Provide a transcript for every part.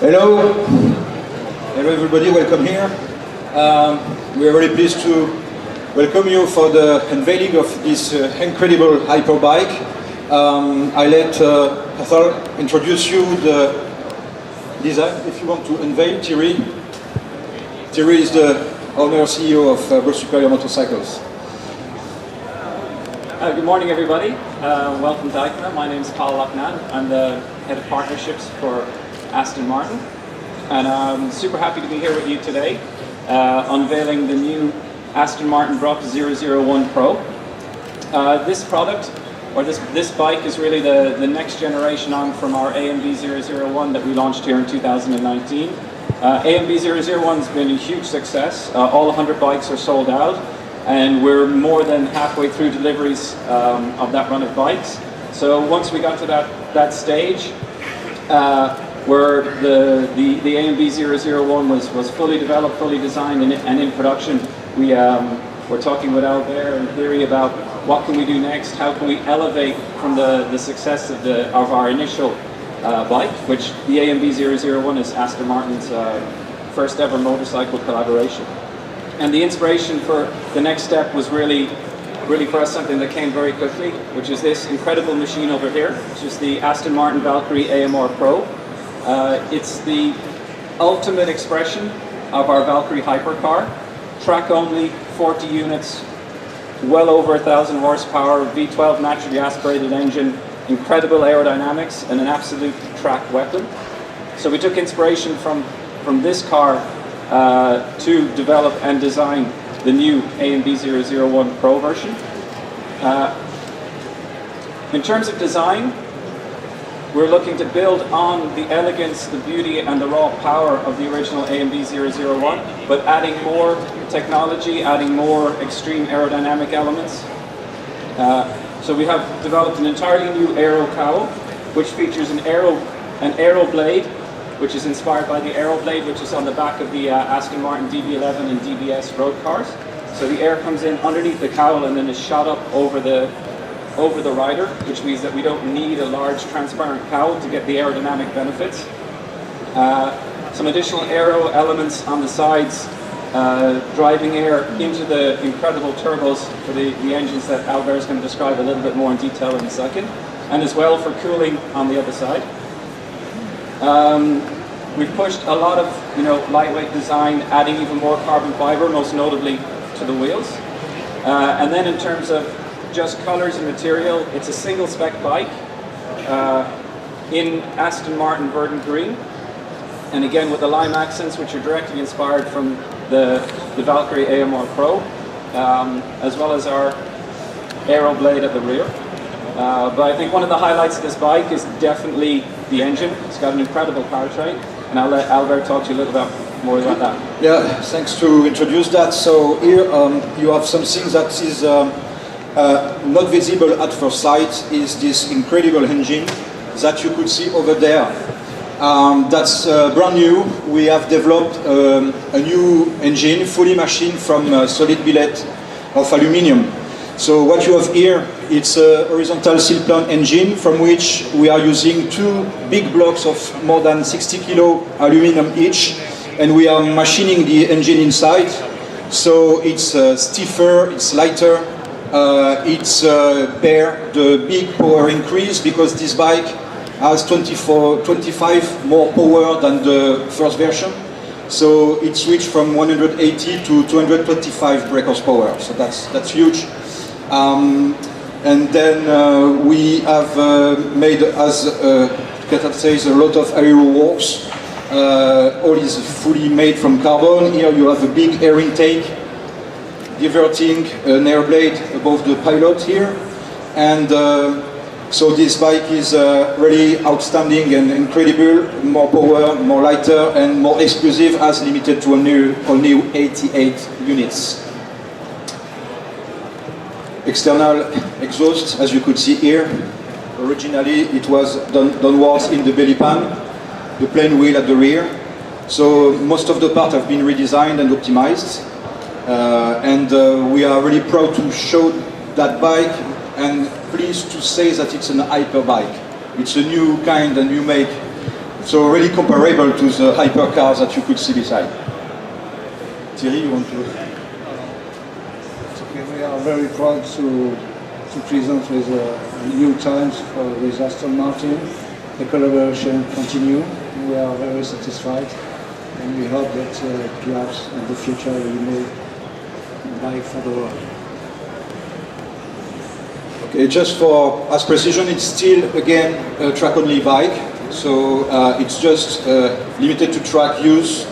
Hello. Hello everybody, welcome here. We are very pleased to welcome you for the unveiling of this incredible hyperbike. I let Cathal introduce you the design. If you want to unveil, Thierry. Thierry is the owner CEO of Brough Superior motorcycles. Good morning everybody. Welcome to Eicma. My name is Paul Lochnan. I'm the head of partnerships for Aston Martin, and I'm super happy to be here with you today, unveiling the new Aston Martin Brough 001 Pro. This product, or this bike, is really the next generation on from our AMB 001 that we launched here in 2019. AMB 001 has been a huge success. All 100 bikes are sold out, and we're more than halfway through deliveries of that run of bikes. So once we got to that stage, where the AMB 001 was fully developed, fully designed, and in production, we're talking with Albert and Thierry about what can we do next, how can we elevate from the success of our initial bike, which the AMB 001 is Aston Martin's first ever motorcycle collaboration. And the inspiration for the next step was really for us something that came very quickly, which is this incredible machine over here, which is the Aston Martin Valkyrie AMR Pro. It's the ultimate expression of our Valkyrie hypercar. Track only, 40 units, well over 1,000 horsepower, V12 naturally aspirated engine, incredible aerodynamics, and an absolute track weapon. So we took inspiration from this car to develop and design the new AMB 001 Pro version. In terms of design, we're looking to build on the elegance, the beauty, and the raw power of the original AMB 001, but adding more technology, adding more extreme aerodynamic elements. So we have developed an entirely new aero cowl, which features an aero blade, which is inspired by the aero blade, which is on the back of the Aston Martin DB11 and DBS road cars. So the air comes in underneath the cowl and then is shot up over the rider, which means that we don't need a large transparent cowl to get the aerodynamic benefits. Some additional aero elements on the sides, driving air into the incredible turbos for the engines that Albert is going to describe a little bit more in detail in a second, and as well for cooling on the other side. We've pushed a lot of lightweight design, adding even more carbon fibre, most notably to the wheels. And then in terms of just colors and material, it's a single spec bike in Aston Martin Verdant Green, and again with the lime accents, which are directly inspired from the Valkyrie AMR Pro, as well as our aero blade at the rear. But I think one of the highlights of this bike is definitely the engine. It's got an incredible powertrain, and I'll let Albert talk to you a little bit more about that. Yeah, thanks to introduce that. So here you have something that is not visible at first sight, is this incredible engine that you could see over there. That's brand new. We have developed a new engine, fully machined from a solid billet of aluminium. So what you have here, it's a horizontal steel plant engine from which we are using two big blocks of more than 60 kilo aluminum each, and we are machining the engine inside. So it's stiffer, it's lighter, it's bear the big power increase, because this bike has 25 more power than the first version. So it switched from 180 to 225 brake horsepower. So that's huge. And then we have made, as Cathal says, a lot of aero works. All is fully made from carbon. Here you have a big air intake, diverting an air blade above the pilot here. And so this bike is really outstanding and incredible, more power, more lighter, and more exclusive, as limited to only 88 units. External exhaust, as you could see here. Originally it was downwards in the belly pan, the plain wheel at the rear. So most of the parts have been redesigned and optimized. And we are really proud to show that bike, and pleased to say that it's an hyper bike. It's a new kind, a new make So really comparable to the hypercars that you could see beside. Thierry, you want to? Okay, we are very proud to present with new times with Aston Martin. The collaboration continue. We are very satisfied, and we hope that perhaps in the future we may buy for the world. Okay, just for as precision, it's still again a track-only bike, so it's just limited to track use.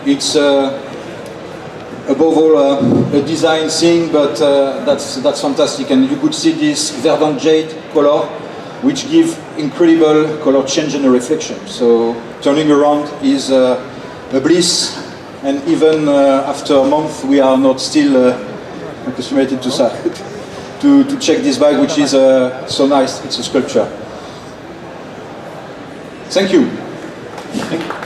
It's above all a design thing, but that's fantastic. And you could see this Verdant Jade color, which give incredible color change and reflection. So turning around is a bliss, and even after a month, we are not still accustomed to check this bike, which is so nice. It's a sculpture. Thank you. Thank you.